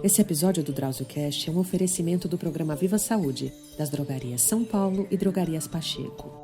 Esse episódio do DrauzioCast é um oferecimento do programa Viva Saúde, das Drogarias São Paulo e Drogarias Pacheco.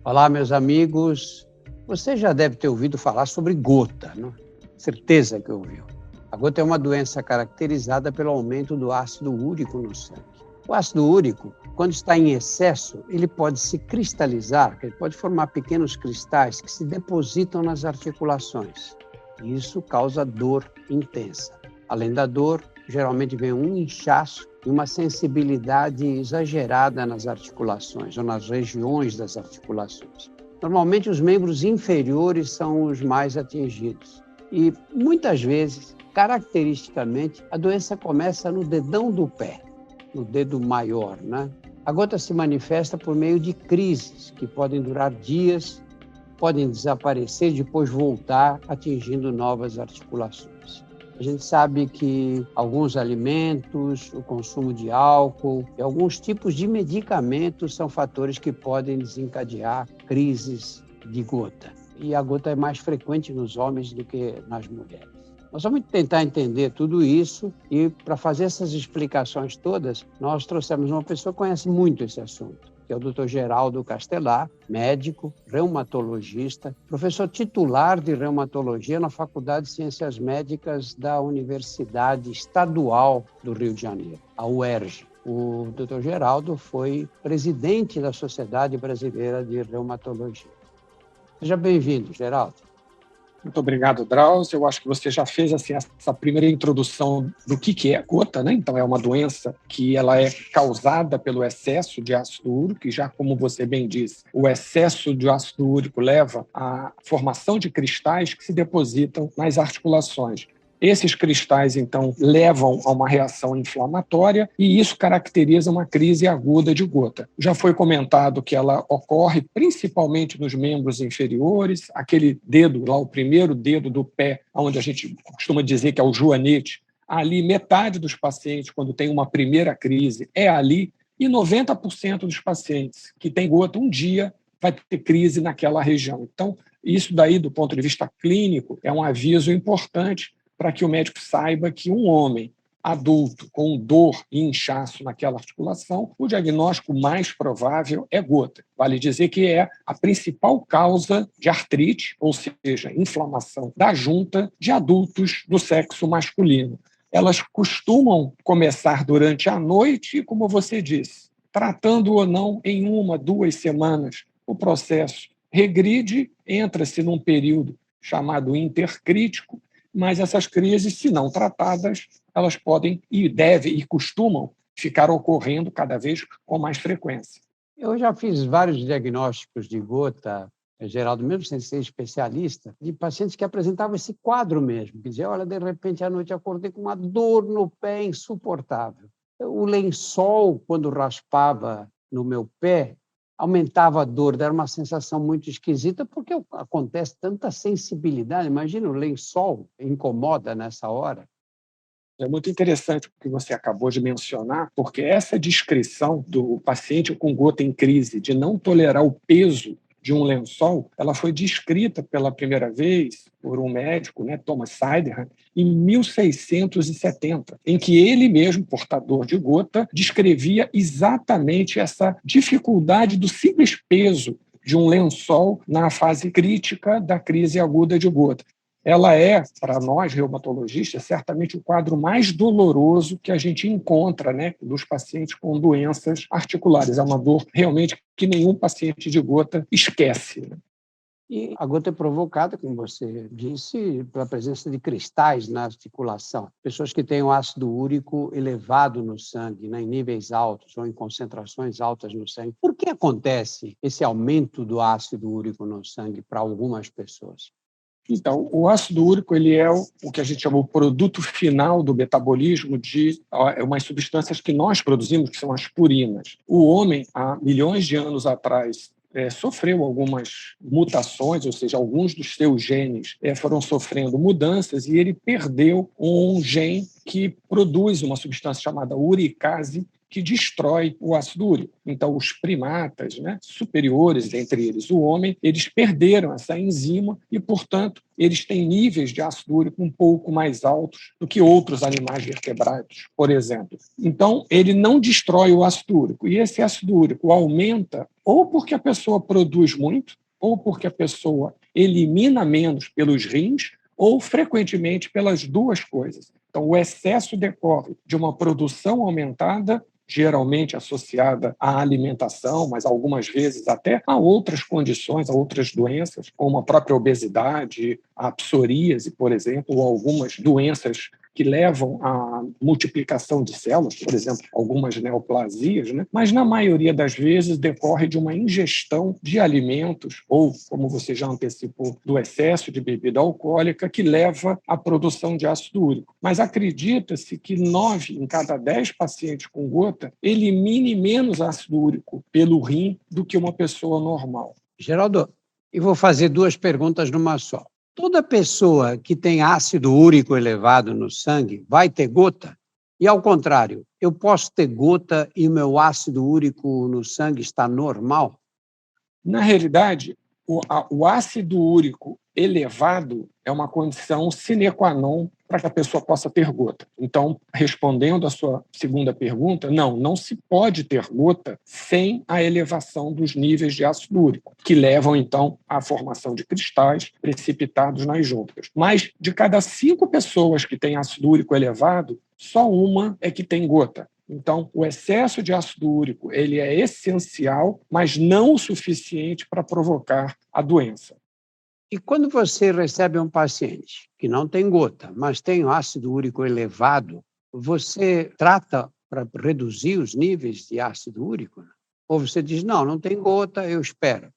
Olá, meus amigos. Você já deve ter ouvido falar sobre gota, não? Certeza que ouviu. A gota é uma doença caracterizada pelo aumento do ácido úrico no sangue. O ácido úrico, quando está em excesso, ele pode se cristalizar, ele pode formar pequenos cristais que se depositam nas articulações. Isso causa dor intensa. Além da dor, geralmente vem um inchaço e uma sensibilidade exagerada nas articulações ou nas regiões das articulações. Normalmente, os membros inferiores são os mais atingidos. E, muitas vezes, caracteristicamente, a doença começa no dedão do pé, no dedo maior, né? A gota se manifesta por meio de crises que podem durar dias, podem desaparecer e depois voltar, atingindo novas articulações. A gente sabe que alguns alimentos, o consumo de álcool e alguns tipos de medicamentos são fatores que podem desencadear crises de gota. E a gota é mais frequente nos homens do que nas mulheres. Nós vamos tentar entender tudo isso e, para fazer essas explicações todas, nós trouxemos uma pessoa que conhece muito esse assunto, que é o Dr. Geraldo Castelar, médico, reumatologista, professor titular de reumatologia na Faculdade de Ciências Médicas da Universidade Estadual do Rio de Janeiro, a UERJ. O Dr. Geraldo foi presidente da Sociedade Brasileira de Reumatologia. Seja bem-vindo, Geraldo. Muito obrigado, Drauzio. Eu acho que você já fez assim, essa primeira introdução do que é a gota, né? Então, é uma doença que ela é causada pelo excesso de ácido úrico, e já como você bem disse, o excesso de ácido úrico leva à formação de cristais que se depositam nas articulações. Esses cristais, então, levam a uma reação inflamatória e isso caracteriza uma crise aguda de gota. Já foi comentado que ela ocorre principalmente nos membros inferiores, aquele dedo lá, o primeiro dedo do pé, onde a gente costuma dizer que é o joanete. Ali, metade dos pacientes, quando tem uma primeira crise, é ali, e 90% dos pacientes que têm gota um dia vai ter crise naquela região. Então, isso daí, do ponto de vista clínico, é um aviso importante para que o médico saiba que um homem adulto com dor e inchaço naquela articulação, o diagnóstico mais provável é gota. Vale dizer que é a principal causa de artrite, ou seja, inflamação da junta de adultos do sexo masculino. Elas costumam começar durante a noite e, como você disse, tratando ou não em 1, 2 semanas, o processo regride, entra-se num período chamado intercrítico, mas essas crises, se não tratadas, elas podem e devem e costumam ficar ocorrendo cada vez com mais frequência. Eu já fiz vários diagnósticos de gota, Geraldo, mesmo sem ser especialista, de pacientes que apresentavam esse quadro mesmo, que dizia, olha, de repente à noite acordei com uma dor no pé insuportável. O lençol, quando raspava no meu pé, aumentava a dor, era uma sensação muito esquisita, porque acontece tanta sensibilidade. Imagina, o lençol incomoda nessa hora. É muito interessante o que você acabou de mencionar, porque essa descrição do paciente com gota em crise, de não tolerar o peso de um lençol, ela foi descrita pela primeira vez por um médico, né, Thomas Seyderman, em 1670, em que ele mesmo, portador de gota, descrevia exatamente essa dificuldade do simples peso de um lençol na fase crítica da crise aguda de gota. Ela é, para nós reumatologistas, certamente o quadro mais doloroso que a gente encontra, né, dos pacientes com doenças articulares. É uma dor realmente que nenhum paciente de gota esquece. E a gota é provocada, como você disse, pela presença de cristais na articulação. Pessoas que têm o ácido úrico elevado no sangue, né, em níveis altos ou em concentrações altas no sangue. Por que acontece esse aumento do ácido úrico no sangue para algumas pessoas? Então, o ácido úrico ele é o que a gente chama o produto final do metabolismo de umas substâncias que nós produzimos, que são as purinas. O homem, há milhões de anos atrás, sofreu algumas mutações, ou seja, alguns dos seus genes foram sofrendo mudanças e ele perdeu um gene que produz uma substância chamada uricase, que destrói o ácido úrico. Então, os primatas, né, superiores, entre eles o homem, eles perderam essa enzima e, portanto, eles têm níveis de ácido úrico um pouco mais altos do que outros animais vertebrados, por exemplo. Então, ele não destrói o ácido úrico. E esse ácido úrico aumenta ou porque a pessoa produz muito, ou porque a pessoa elimina menos pelos rins, ou frequentemente pelas duas coisas. Então, o excesso decorre de uma produção aumentada, geralmente associada à alimentação, mas algumas vezes até a outras condições, a outras doenças, como a própria obesidade, a psoríase, por exemplo, ou algumas doenças que levam à multiplicação de células, por exemplo, algumas neoplasias, né? Mas na maioria das vezes decorre de uma ingestão de alimentos ou, como você já antecipou, do excesso de bebida alcoólica que leva à produção de ácido úrico. Mas acredita-se que 9 em cada 10 pacientes com gota elimine menos ácido úrico pelo rim do que uma pessoa normal. Geraldo, eu vou fazer 2 perguntas numa só. Toda pessoa que tem ácido úrico elevado no sangue vai ter gota? E, ao contrário, eu posso ter gota e o meu ácido úrico no sangue está normal? Na realidade, o ácido úrico elevado é uma condição sine qua non para que a pessoa possa ter gota. Então, respondendo à sua segunda pergunta, não se pode ter gota sem a elevação dos níveis de ácido úrico, que levam, então, à formação de cristais precipitados nas juntas. Mas, de cada 5 pessoas que têm ácido úrico elevado, só uma é que tem gota. Então, o excesso de ácido úrico ele é essencial, mas não o suficiente para provocar a doença. E quando você recebe um paciente que não tem gota, mas tem ácido úrico elevado, você trata para reduzir os níveis de ácido úrico? Ou você diz, não tem gota, eu espero?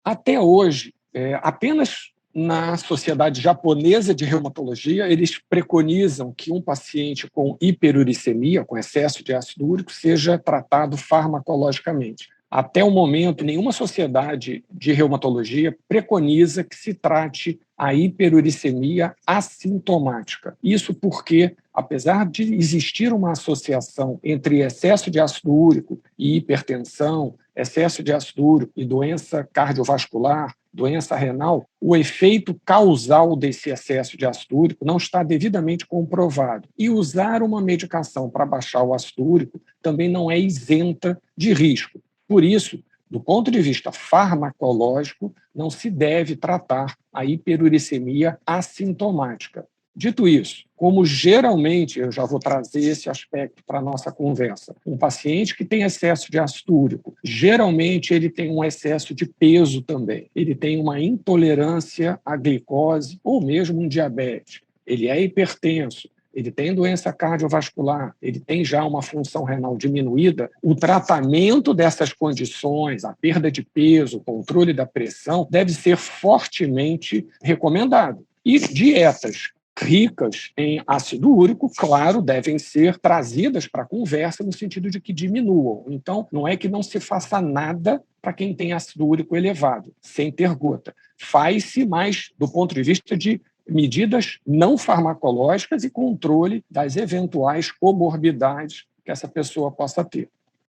Até hoje, apenas na Sociedade Japonesa de Reumatologia, eles preconizam que um paciente com hiperuricemia, com excesso de ácido úrico, seja tratado farmacologicamente. Até o momento, nenhuma sociedade de reumatologia preconiza que se trate a hiperuricemia assintomática. Isso porque, apesar de existir uma associação entre excesso de ácido úrico e hipertensão, excesso de ácido úrico e doença cardiovascular, doença renal, o efeito causal desse excesso de ácido úrico não está devidamente comprovado. E usar uma medicação para baixar o ácido úrico também não é isenta de risco. Por isso, do ponto de vista farmacológico, não se deve tratar a hiperuricemia assintomática. Dito isso, como geralmente, eu já vou trazer esse aspecto para a nossa conversa, um paciente que tem excesso de ácido úrico, geralmente ele tem um excesso de peso também, ele tem uma intolerância à glicose ou mesmo um diabetes, ele é hipertenso, ele tem doença cardiovascular, ele tem já uma função renal diminuída, o tratamento dessas condições, a perda de peso, o controle da pressão, deve ser fortemente recomendado. E dietas ricas em ácido úrico, claro, devem ser trazidas para a conversa no sentido de que diminuam. Então, não é que não se faça nada para quem tem ácido úrico elevado, sem ter gota. Faz-se mais do ponto de vista de medidas não farmacológicas e controle das eventuais comorbidades que essa pessoa possa ter.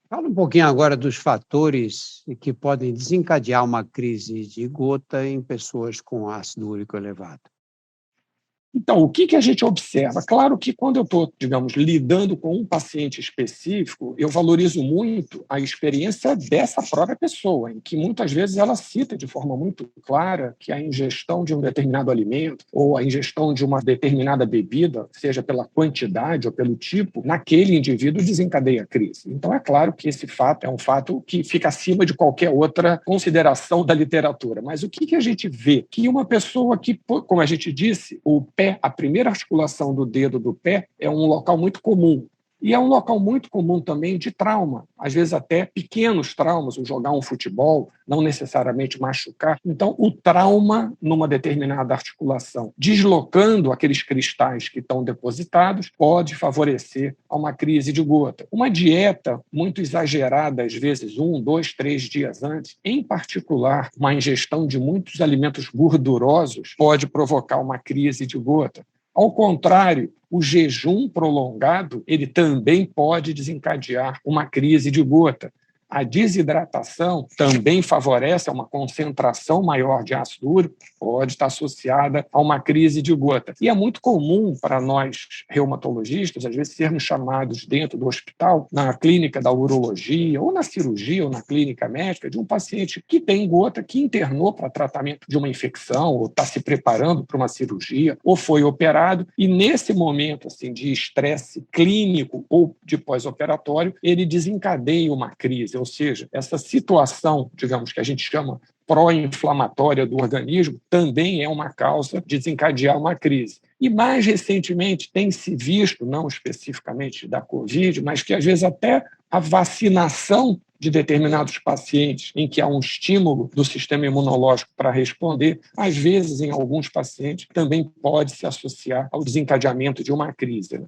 Fala um pouquinho agora dos fatores que podem desencadear uma crise de gota em pessoas com ácido úrico elevado. Então, o que a gente observa? Claro que quando eu estou, lidando com um paciente específico, eu valorizo muito a experiência dessa própria pessoa, em que muitas vezes ela cita de forma muito clara que a ingestão de um determinado alimento ou a ingestão de uma determinada bebida, seja pela quantidade ou pelo tipo, naquele indivíduo desencadeia a crise. Então, é claro que esse fato é um fato que fica acima de qualquer outra consideração da literatura. Mas o que a gente vê? Que uma pessoa que, como a gente disse, o pé, a primeira articulação do dedo do pé é um local muito comum. E é um local muito comum também de trauma, às vezes até pequenos traumas, o jogar um futebol, não necessariamente machucar. Então, o trauma numa determinada articulação, deslocando aqueles cristais que estão depositados, pode favorecer a uma crise de gota. Uma dieta muito exagerada, às vezes 1, 2, 3 dias antes, em particular, uma ingestão de muitos alimentos gordurosos, pode provocar uma crise de gota. Ao contrário, o jejum prolongado ele também pode desencadear uma crise de gota. A desidratação também favorece uma concentração maior de ácido úrico, pode estar associada a uma crise de gota. E é muito comum para nós reumatologistas, às vezes, sermos chamados dentro do hospital, na clínica da urologia, ou na cirurgia, ou na clínica médica, de um paciente que tem gota, que internou para tratamento de uma infecção, ou está se preparando para uma cirurgia, ou foi operado, e nesse momento assim, de estresse clínico ou de pós-operatório, ele desencadeia uma crise. Ou seja, essa situação, digamos, que a gente chama pró-inflamatória do organismo, também é uma causa de desencadear uma crise. E mais recentemente tem se visto, não especificamente da Covid, mas que às vezes até a vacinação de determinados pacientes em que há um estímulo do sistema imunológico para responder, às vezes em alguns pacientes também pode se associar ao desencadeamento de uma crise.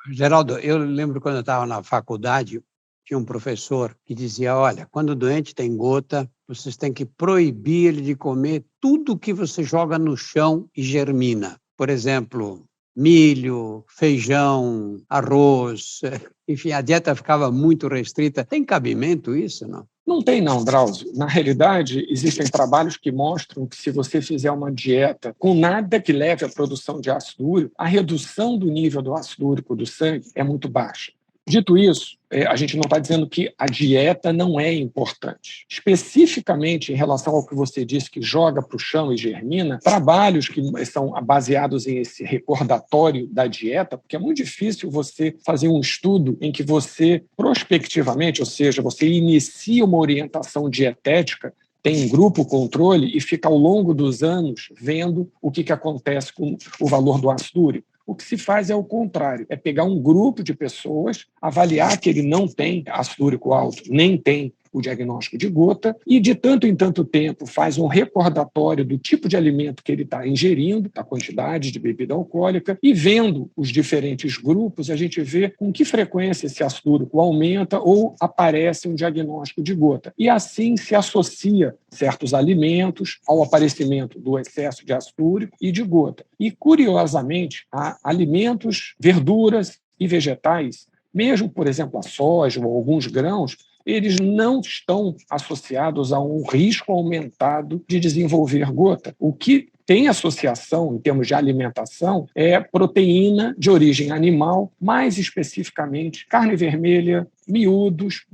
Geraldo, eu lembro quando eu estava na faculdade, tinha um professor que dizia, olha, quando o doente tem gota, vocês têm que proibir ele de comer tudo que você joga no chão e germina. Por exemplo, milho, feijão, arroz, enfim, a dieta ficava muito restrita. Tem cabimento isso, não? Não tem não, Drauzio. Na realidade, existem trabalhos que mostram que se você fizer uma dieta com nada que leve à produção de ácido úrico, a redução do nível do ácido úrico do sangue é muito baixa. Dito isso, a gente não está dizendo que a dieta não é importante. Especificamente em relação ao que você disse, que joga para o chão e germina, trabalhos que são baseados em esse recordatório da dieta, porque é muito difícil você fazer um estudo em que você, prospectivamente, ou seja, você inicia uma orientação dietética, tem um grupo controle e fica ao longo dos anos vendo o que acontece com o valor do ácido úrico. O que se faz é o contrário, é pegar um grupo de pessoas, avaliar que ele não tem ácido úrico alto, nem tem o diagnóstico de gota, e de tanto em tanto tempo faz um recordatório do tipo de alimento que ele está ingerindo, da quantidade de bebida alcoólica, e vendo os diferentes grupos, a gente vê com que frequência esse ácido úrico aumenta ou aparece um diagnóstico de gota. E assim se associa certos alimentos ao aparecimento do excesso de ácido úrico e de gota. E, curiosamente, há alimentos, verduras e vegetais, mesmo, por exemplo, a soja ou alguns grãos, eles não estão associados a um risco aumentado de desenvolver gota. O que tem associação, em termos de alimentação, é proteína de origem animal, mais especificamente carne vermelha, miúdos,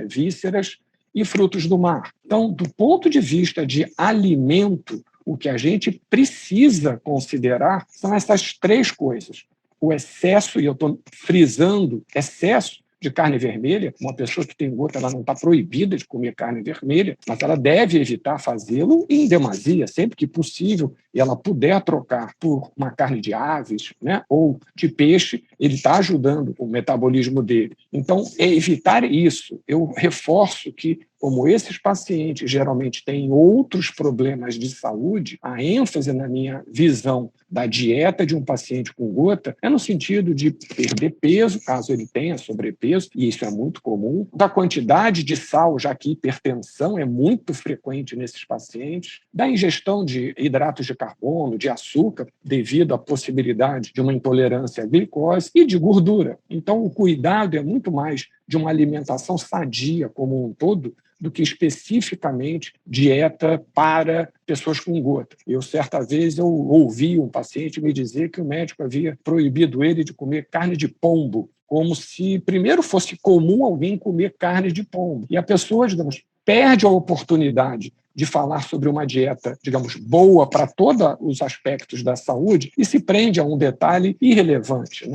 vísceras e frutos do mar. Então, do ponto de vista de alimento, o que a gente precisa considerar são essas três coisas. O excesso, e eu estou frisando excesso, de carne vermelha. Uma pessoa que tem gota, ela não está proibida de comer carne vermelha, mas ela deve evitar fazê-lo em demasia, sempre que possível, e ela puder trocar por uma carne de aves, ou de peixe, ele está ajudando o metabolismo dele. Então, é evitar isso. Eu reforço que, como esses pacientes geralmente têm outros problemas de saúde, a ênfase na minha visão da dieta de um paciente com gota é no sentido de perder peso, caso ele tenha sobrepeso, e isso é muito comum, da quantidade de sal, já que hipertensão é muito frequente nesses pacientes, da ingestão de hidratos de carbono, de açúcar, devido à possibilidade de uma intolerância à glicose, e de gordura. Então, o cuidado é muito mais de uma alimentação sadia como um todo, do que especificamente dieta para pessoas com gota. Certa vez, eu ouvi um paciente me dizer que o médico havia proibido ele de comer carne de pombo, como se primeiro fosse comum alguém comer carne de pombo. E a pessoa, digamos, perde a oportunidade de falar sobre uma dieta, digamos, boa para todos os aspectos da saúde e se prende a um detalhe irrelevante,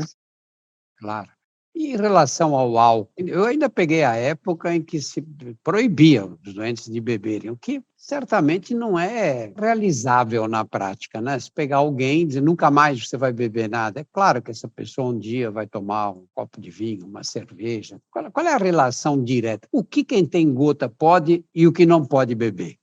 Claro. E em relação ao álcool, eu ainda peguei a época em que se proibia os doentes de beberem, o que certamente não é realizável na prática, né? Se pegar alguém e dizer nunca mais você vai beber nada, é claro que essa pessoa um dia vai tomar um copo de vinho, uma cerveja. Qual é a relação direta? O que quem tem gota pode e o que não pode beber?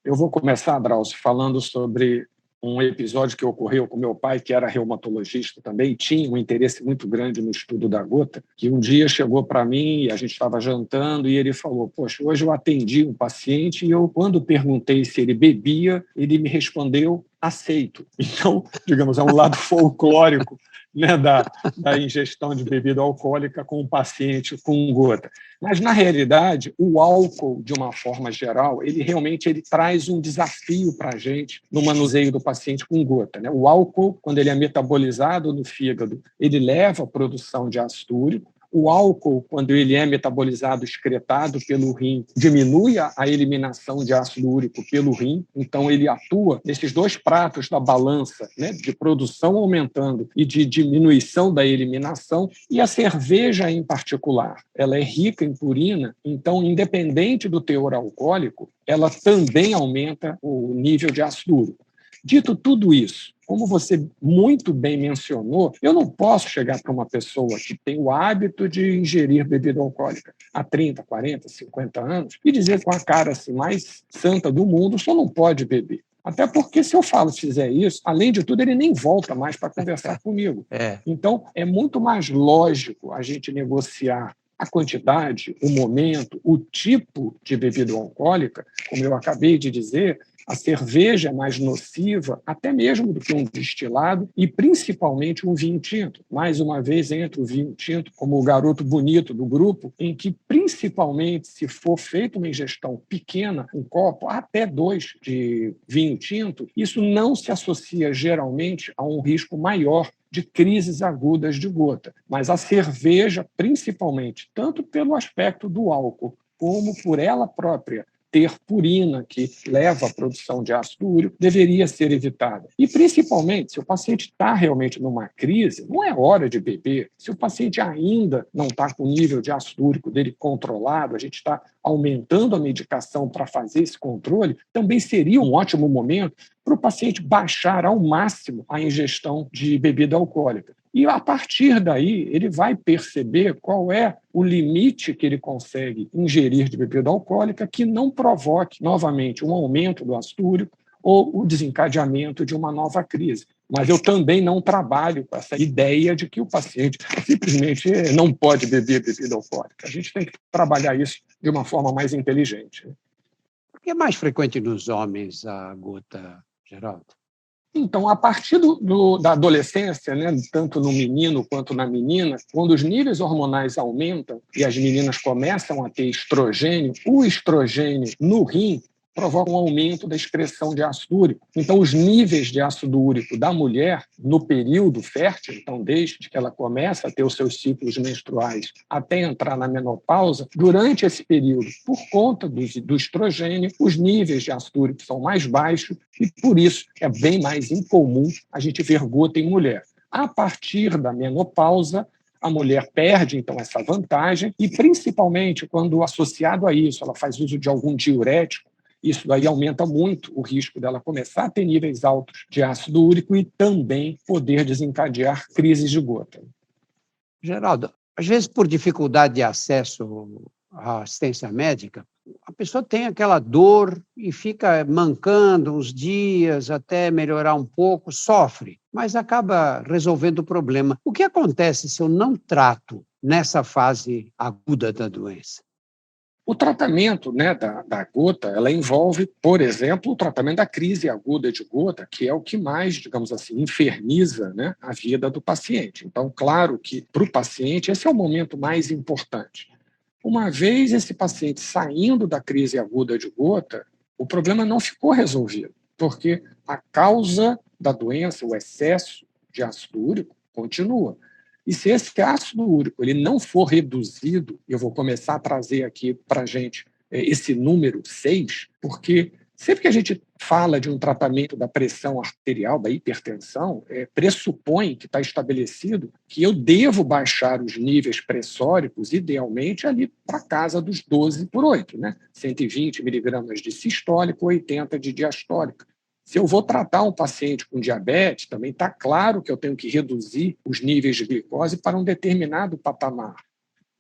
Eu vou começar, Drauzio, falando sobre um episódio que ocorreu com meu pai, que era reumatologista também, e tinha um interesse muito grande no estudo da gota, que um dia chegou para mim, e a gente estava jantando, e ele falou, poxa, hoje eu atendi um paciente, e eu, quando perguntei se ele bebia, ele me respondeu, aceito. Então, digamos, é um lado folclórico, né, da ingestão de bebida alcoólica com o paciente com gota. Mas, na realidade, o álcool, de uma forma geral, ele realmente traz um desafio para a gente no manuseio do paciente com gota, né? O álcool, quando ele é metabolizado no fígado, ele leva à produção de ácido úrico. O álcool, quando ele é metabolizado, excretado pelo rim, diminui a eliminação de ácido úrico pelo rim. Então, ele atua nesses dois pratos da balança, né, de produção aumentando e de diminuição da eliminação. E a cerveja, em particular, ela é rica em purina, então, independente do teor alcoólico, ela também aumenta o nível de ácido úrico. Dito tudo isso, como você muito bem mencionou, eu não posso chegar para uma pessoa que tem o hábito de ingerir bebida alcoólica há 30, 40, 50 anos e dizer com a cara assim, mais santa do mundo, só não pode beber. Até porque, se eu fizer isso, além de tudo, ele nem volta mais para conversar comigo. Então, é muito mais lógico a gente negociar a quantidade, o momento, o tipo de bebida alcoólica, como eu acabei de dizer. A cerveja é mais nociva, até mesmo do que um destilado, e principalmente um vinho tinto. Mais uma vez, entra o vinho tinto como o garoto bonito do grupo, em que, principalmente, se for feita uma ingestão pequena, um copo, até 2 de vinho tinto, isso não se associa geralmente a um risco maior de crises agudas de gota. Mas a cerveja, principalmente, tanto pelo aspecto do álcool, como por ela própria, ter purina, que leva à produção de ácido úrico, deveria ser evitada. E, principalmente, se o paciente está realmente numa crise, não é hora de beber. Se o paciente ainda não está com o nível de ácido úrico dele controlado, a gente está aumentando a medicação para fazer esse controle, também seria um ótimo momento para o paciente baixar ao máximo a ingestão de bebida alcoólica. E, a partir daí, ele vai perceber qual é o limite que ele consegue ingerir de bebida alcoólica que não provoque, novamente, um aumento do ácido úrico ou o desencadeamento de uma nova crise. Mas eu também não trabalho com essa ideia de que o paciente simplesmente não pode beber bebida alcoólica. A gente tem que trabalhar isso de uma forma mais inteligente. Por que é mais frequente nos homens a gota, Geraldo? Então, a partir da adolescência, né, tanto no menino quanto na menina, quando os níveis hormonais aumentam e as meninas começam a ter estrogênio, o estrogênio no rim provoca um aumento da excreção de ácido úrico. Então, os níveis de ácido úrico da mulher no período fértil, então, desde que ela começa a ter os seus ciclos menstruais até entrar na menopausa, durante esse período, por conta do estrogênio, os níveis de ácido úrico são mais baixos e, por isso, é bem mais incomum a gente ver gota em mulher. A partir da menopausa, a mulher perde, então, essa vantagem e, principalmente, quando associado a isso, ela faz uso de algum diurético, isso daí aumenta muito o risco dela começar a ter níveis altos de ácido úrico e também poder desencadear crises de gota. Geraldo, às vezes por dificuldade de acesso à assistência médica, a pessoa tem aquela dor e fica mancando uns dias até melhorar um pouco, sofre, mas acaba resolvendo o problema. O que acontece se eu não trato nessa fase aguda da doença? O tratamento, né, da gota, ela envolve, por exemplo, o tratamento da crise aguda de gota, que é o que mais, digamos assim, inferniza, né, a vida do paciente. Então, claro que para o paciente esse é o momento mais importante. Uma vez esse paciente saindo da crise aguda de gota, o problema não ficou resolvido, porque a causa da doença, o excesso de ácido úrico, continua. E se esse ácido úrico ele não for reduzido, eu vou começar a trazer aqui para a gente esse número 6, porque sempre que a gente fala de um tratamento da pressão arterial, da hipertensão, pressupõe que está estabelecido que eu devo baixar os níveis pressóricos, idealmente, ali para casa dos 12/8, né? 120 miligramas de sistólico, 80 de diastólica. Se eu vou tratar um paciente com diabetes, também está claro que eu tenho que reduzir os níveis de glicose para um determinado patamar.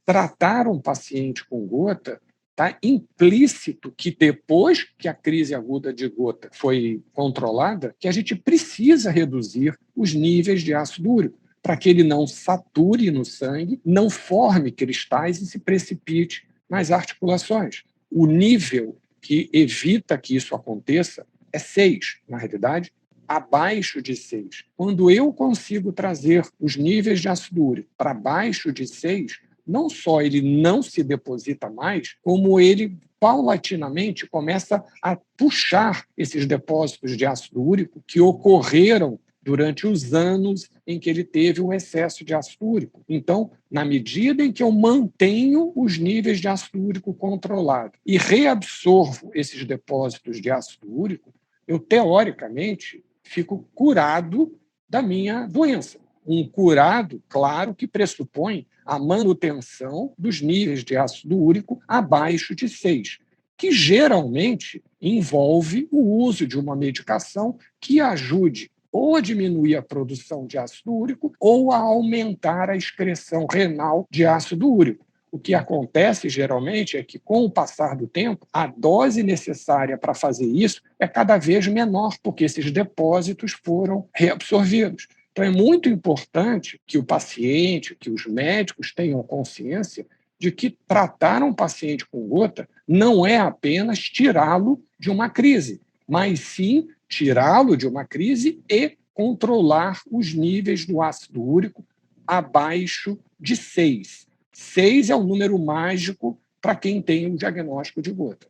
Tratar um paciente com gota está implícito que depois que a crise aguda de gota foi controlada, que a gente precisa reduzir os níveis de ácido úrico para que ele não sature no sangue, não forme cristais e se precipite nas articulações. O nível que evita que isso aconteça é 6, na realidade, abaixo de 6. Quando eu consigo trazer os níveis de ácido úrico para baixo de 6, não só ele não se deposita mais, como ele paulatinamente começa a puxar esses depósitos de ácido úrico que ocorreram durante os anos em que ele teve um excesso de ácido úrico. Então, na medida em que eu mantenho os níveis de ácido úrico controlados e reabsorvo esses depósitos de ácido úrico, eu, teoricamente, fico curado da minha doença. Um curado, claro, que pressupõe a manutenção dos níveis de ácido úrico abaixo de 6, que geralmente envolve o uso de uma medicação que ajude ou a diminuir a produção de ácido úrico ou a aumentar a excreção renal de ácido úrico. O que acontece, geralmente, é que, com o passar do tempo, a dose necessária para fazer isso é cada vez menor, porque esses depósitos foram reabsorvidos. Então, é muito importante que o paciente, que os médicos tenham consciência de que tratar um paciente com gota não é apenas tirá-lo de uma crise, mas sim tirá-lo de uma crise e controlar os níveis do ácido úrico abaixo de 6. 6 é o número mágico para quem tem um diagnóstico de gota.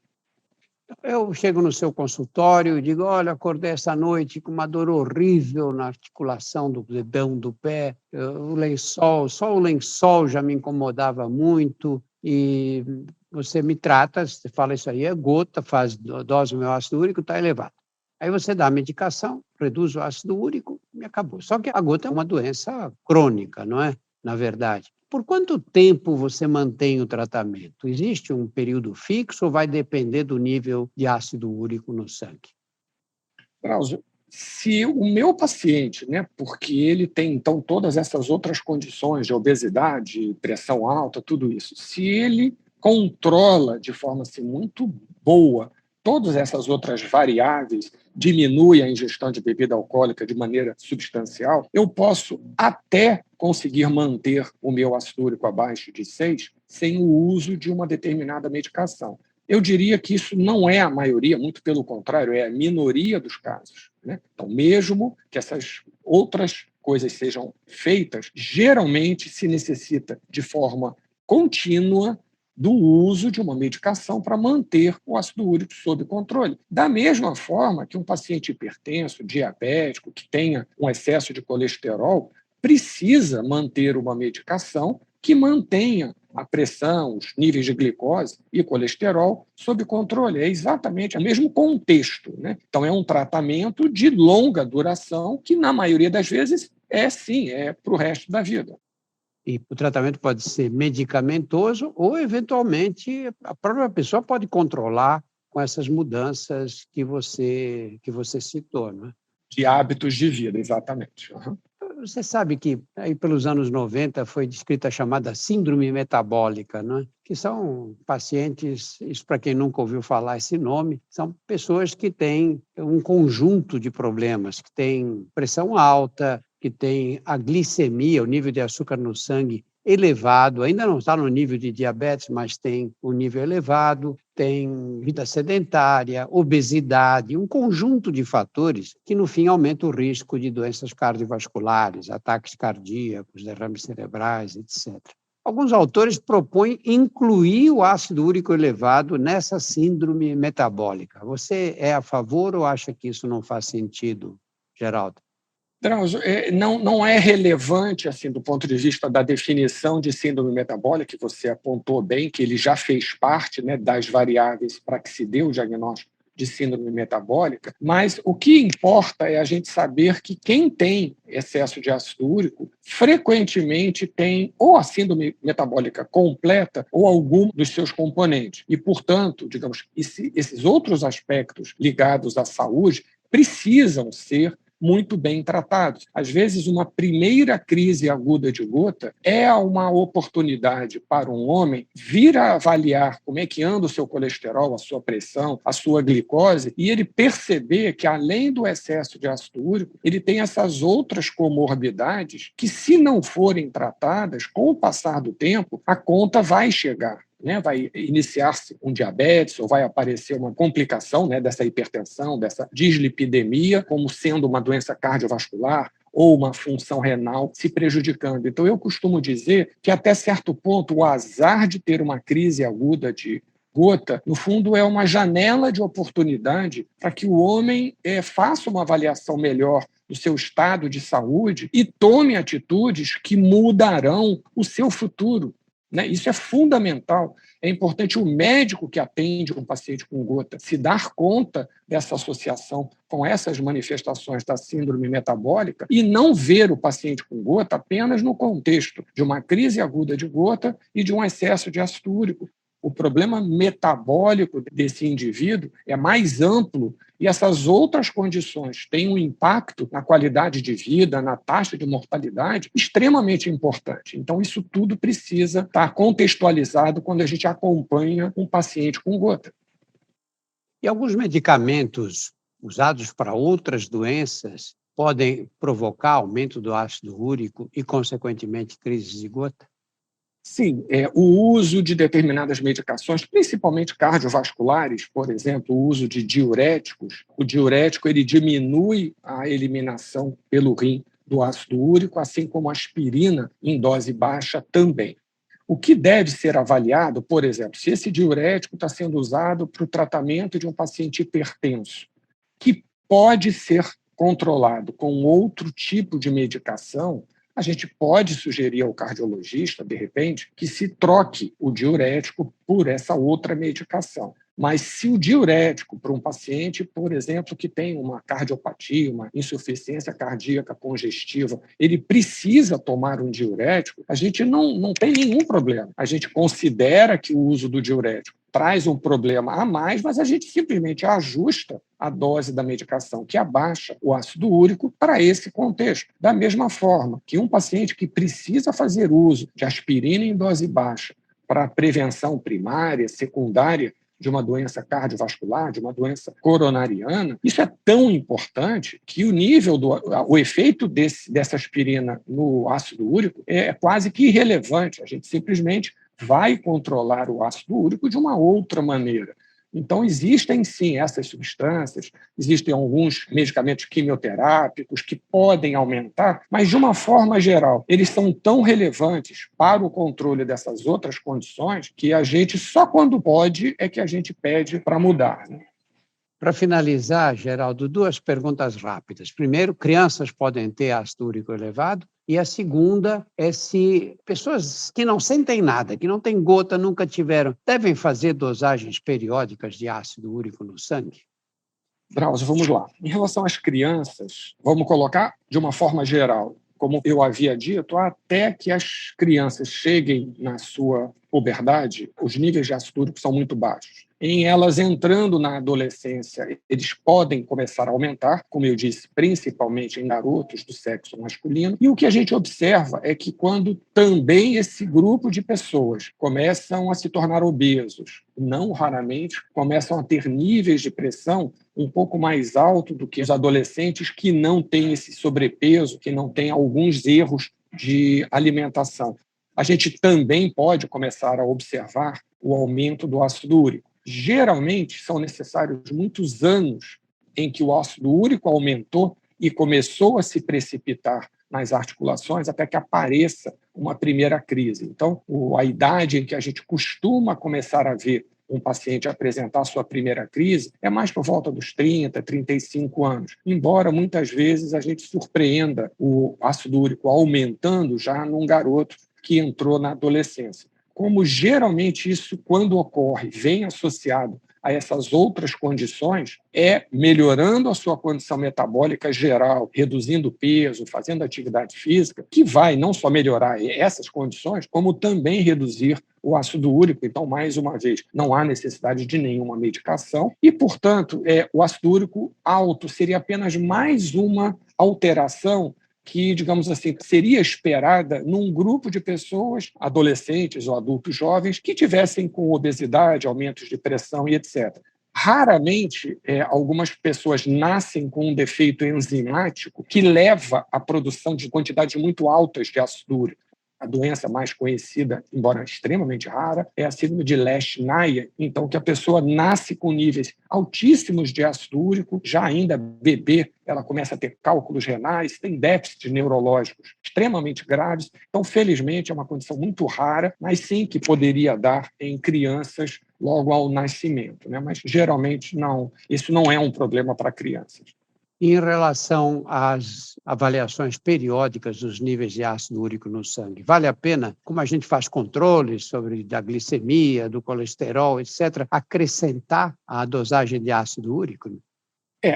Eu chego no seu consultório e digo, olha, acordei essa noite com uma dor horrível na articulação do dedão do pé, o lençol, só o lençol já me incomodava muito e você me trata, você fala isso aí é gota, faz dose do meu ácido úrico, está elevado. Aí você dá a medicação, reduz o ácido úrico e acabou. Só que a gota é uma doença crônica, não é? Na verdade. Por quanto tempo você mantém o tratamento? Existe um período fixo ou vai depender do nível de ácido úrico no sangue? Drauzio, se o meu paciente, porque ele tem então todas essas outras condições de obesidade, pressão alta, tudo isso, se ele controla de forma assim, muito boa todas essas outras variáveis, diminui a ingestão de bebida alcoólica de maneira substancial, eu posso até conseguir manter o meu ácido úrico abaixo de 6 sem o uso de uma determinada medicação. Eu diria que isso não é a maioria, muito pelo contrário, é a minoria dos casos. Então, mesmo que essas outras coisas sejam feitas, geralmente se necessita de forma contínua do uso de uma medicação para manter o ácido úrico sob controle. Da mesma forma que um paciente hipertenso, diabético, que tenha um excesso de colesterol, precisa manter uma medicação que mantenha a pressão, os níveis de glicose e colesterol sob controle. É exatamente o mesmo contexto. Então, é um tratamento de longa duração que, na maioria das vezes, é para o resto da vida. E o tratamento pode ser medicamentoso ou, eventualmente, a própria pessoa pode controlar com essas mudanças que você citou, não é? De hábitos de vida, exatamente. Uhum. Você sabe que, aí pelos anos 90, foi descrita a chamada síndrome metabólica, não é? Que são pacientes, isso para quem nunca ouviu falar esse nome, são pessoas que têm um conjunto de problemas, que têm pressão alta, que tem a glicemia, o nível de açúcar no sangue elevado, ainda não está no nível de diabetes, mas tem um nível elevado, tem vida sedentária, obesidade, um conjunto de fatores que, no fim, aumenta o risco de doenças cardiovasculares, ataques cardíacos, derrames cerebrais, etc. Alguns autores propõem incluir o ácido úrico elevado nessa síndrome metabólica. Você é a favor ou acha que isso não faz sentido, Geraldo? Drauzio, não é relevante assim, do ponto de vista da definição de síndrome metabólica, que você apontou bem, que ele já fez parte das variáveis para que se dê o diagnóstico de síndrome metabólica, mas o que importa é a gente saber que quem tem excesso de ácido úrico frequentemente tem ou a síndrome metabólica completa ou algum dos seus componentes. E, portanto, digamos, esses outros aspectos ligados à saúde precisam ser muito bem tratados. Às vezes, uma primeira crise aguda de gota é uma oportunidade para um homem vir a avaliar como é que anda o seu colesterol, a sua pressão, a sua glicose, e ele perceber que, além do excesso de ácido úrico, ele tem essas outras comorbidades que, se não forem tratadas, com o passar do tempo, a conta vai chegar. Vai iniciar-se um diabetes ou vai aparecer uma complicação dessa hipertensão, dessa dislipidemia, como sendo uma doença cardiovascular ou uma função renal se prejudicando. Então, eu costumo dizer que, até certo ponto, o azar de ter uma crise aguda de gota, no fundo, é uma janela de oportunidade para que o homem faça uma avaliação melhor do seu estado de saúde e tome atitudes que mudarão o seu futuro. Isso é fundamental. É importante o médico que atende um paciente com gota se dar conta dessa associação com essas manifestações da síndrome metabólica e não ver o paciente com gota apenas no contexto de uma crise aguda de gota e de um excesso de ácido úrico. O problema metabólico desse indivíduo é mais amplo e essas outras condições têm um impacto na qualidade de vida, na taxa de mortalidade, extremamente importante. Então, isso tudo precisa estar contextualizado quando a gente acompanha um paciente com gota. E alguns medicamentos usados para outras doenças podem provocar aumento do ácido úrico e, consequentemente, crises de gota? Sim, o uso de determinadas medicações, principalmente cardiovasculares, por exemplo, o uso de diuréticos. O diurético ele diminui a eliminação pelo rim do ácido úrico, assim como a aspirina em dose baixa também. O que deve ser avaliado, por exemplo, se esse diurético está sendo usado para o tratamento de um paciente hipertenso, que pode ser controlado com outro tipo de medicação, a gente pode sugerir ao cardiologista, de repente, que se troque o diurético por essa outra medicação. Mas se o diurético para um paciente, por exemplo, que tem uma cardiopatia, uma insuficiência cardíaca congestiva, ele precisa tomar um diurético, a gente não tem nenhum problema. A gente considera que o uso do diurético traz um problema a mais, mas a gente simplesmente ajusta a dose da medicação que abaixa o ácido úrico para esse contexto. Da mesma forma que um paciente que precisa fazer uso de aspirina em dose baixa para prevenção primária, secundária, de uma doença cardiovascular, de uma doença coronariana, isso é tão importante que o efeito dessa aspirina no ácido úrico é quase que irrelevante. A gente simplesmente vai controlar o ácido úrico de uma outra maneira. Então, existem, sim, essas substâncias, existem alguns medicamentos quimioterápicos que podem aumentar, mas, de uma forma geral, eles são tão relevantes para o controle dessas outras condições que a gente, só quando pode, é que a gente pede para mudar. Para finalizar, Geraldo, 2 perguntas rápidas. Primeiro, crianças podem ter ácido úrico elevado? E a segunda é se pessoas que não sentem nada, que não têm gota, nunca tiveram, devem fazer dosagens periódicas de ácido úrico no sangue? Drauzio, vamos lá. Em relação às crianças, vamos colocar de uma forma geral. Como eu havia dito, até que as crianças cheguem na sua puberdade, os níveis de ácido úrico são muito baixos. Em elas entrando na adolescência, eles podem começar a aumentar, como eu disse, principalmente em garotos do sexo masculino. E o que a gente observa é que quando também esse grupo de pessoas começam a se tornar obesos, não raramente começam a ter níveis de pressão um pouco mais alto do que os adolescentes que não têm esse sobrepeso, que não têm alguns erros de alimentação. A gente também pode começar a observar o aumento do ácido úrico. Geralmente, são necessários muitos anos em que o ácido úrico aumentou e começou a se precipitar nas articulações até que apareça uma primeira crise. Então, a idade em que a gente costuma começar a ver um paciente apresentar sua primeira crise é mais por volta dos 30, 35 anos, embora muitas vezes a gente surpreenda o ácido úrico aumentando já num garoto que entrou na adolescência. Como geralmente isso, quando ocorre, vem associado a essas outras condições é melhorando a sua condição metabólica geral, reduzindo peso, fazendo atividade física, que vai não só melhorar essas condições, como também reduzir o ácido úrico. Então, mais uma vez, não há necessidade de nenhuma medicação e, portanto, o ácido úrico alto seria apenas mais uma alteração que, digamos assim, seria esperada num grupo de pessoas, adolescentes ou adultos jovens, que tivessem com obesidade, aumentos de pressão e etc. Raramente, algumas pessoas nascem com um defeito enzimático que leva à produção de quantidades muito altas de ácido úrico. A doença mais conhecida, embora extremamente rara, é a síndrome de Lesch-Nair, então que a pessoa nasce com níveis altíssimos de ácido úrico, já ainda bebê, ela começa a ter cálculos renais, tem déficits neurológicos extremamente graves. Então, felizmente, é uma condição muito rara, mas sim que poderia dar em crianças logo ao nascimento, né? Mas geralmente não, isso não é um problema para crianças. Em relação às avaliações periódicas dos níveis de ácido úrico no sangue, vale a pena, como a gente faz controles sobre da glicemia, do colesterol, etc., acrescentar a dosagem de ácido úrico?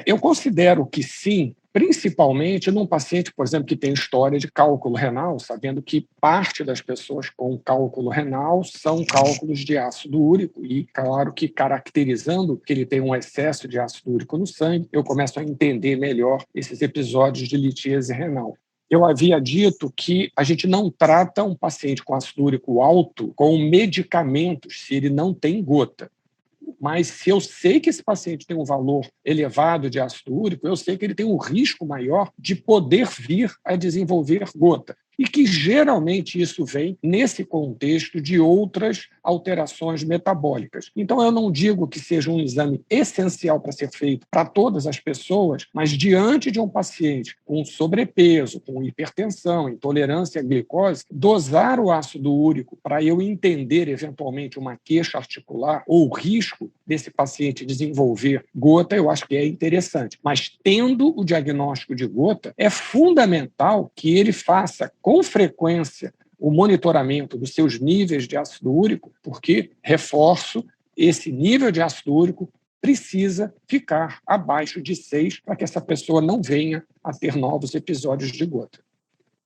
Eu considero que sim, principalmente num paciente, por exemplo, que tem história de cálculo renal, sabendo que parte das pessoas com cálculo renal são cálculos de ácido úrico e, claro, que caracterizando que ele tem um excesso de ácido úrico no sangue, eu começo a entender melhor esses episódios de litíase renal. Eu havia dito que a gente não trata um paciente com ácido úrico alto com medicamentos se ele não tem gota. Mas se eu sei que esse paciente tem um valor elevado de ácido úrico, eu sei que ele tem um risco maior de poder vir a desenvolver gota. E que geralmente isso vem nesse contexto de outras alterações metabólicas. Então, eu não digo que seja um exame essencial para ser feito para todas as pessoas, mas diante de um paciente com sobrepeso, com hipertensão, intolerância à glicose, dosar o ácido úrico para eu entender eventualmente uma queixa articular ou o risco desse paciente desenvolver gota, eu acho que é interessante. Mas tendo o diagnóstico de gota, é fundamental que ele faça com frequência o monitoramento dos seus níveis de ácido úrico, porque, reforço, esse nível de ácido úrico precisa ficar abaixo de 6 para que essa pessoa não venha a ter novos episódios de gota.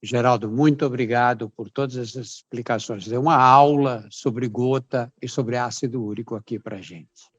Geraldo, muito obrigado por todas essas explicações. Deu uma aula sobre gota e sobre ácido úrico aqui para a gente.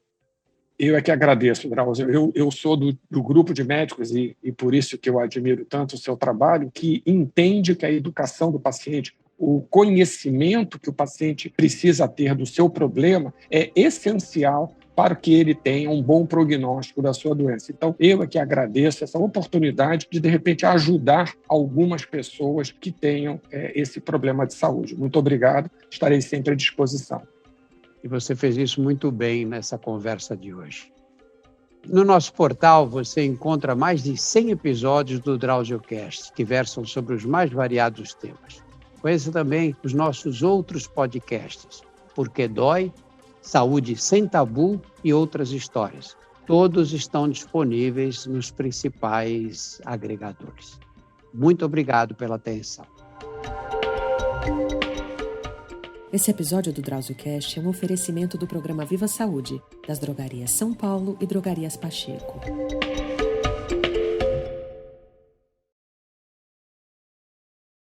Eu é que agradeço, Drauzio. Eu sou do grupo de médicos e por isso que eu admiro tanto o seu trabalho, que entende que a educação do paciente, o conhecimento que o paciente precisa ter do seu problema é essencial para que ele tenha um bom prognóstico da sua doença. Então, eu é que agradeço essa oportunidade de repente, ajudar algumas pessoas que tenham esse problema de saúde. Muito obrigado, estarei sempre à disposição. E você fez isso muito bem nessa conversa de hoje. No nosso portal, você encontra mais de 100 episódios do DrauzioCast, que versam sobre os mais variados temas. Conheça também os nossos outros podcasts, Porque Dói, Saúde Sem Tabu e outras histórias. Todos estão disponíveis nos principais agregadores. Muito obrigado pela atenção. Esse episódio do DrauzioCast é um oferecimento do programa Viva Saúde, das drogarias São Paulo e drogarias Pacheco.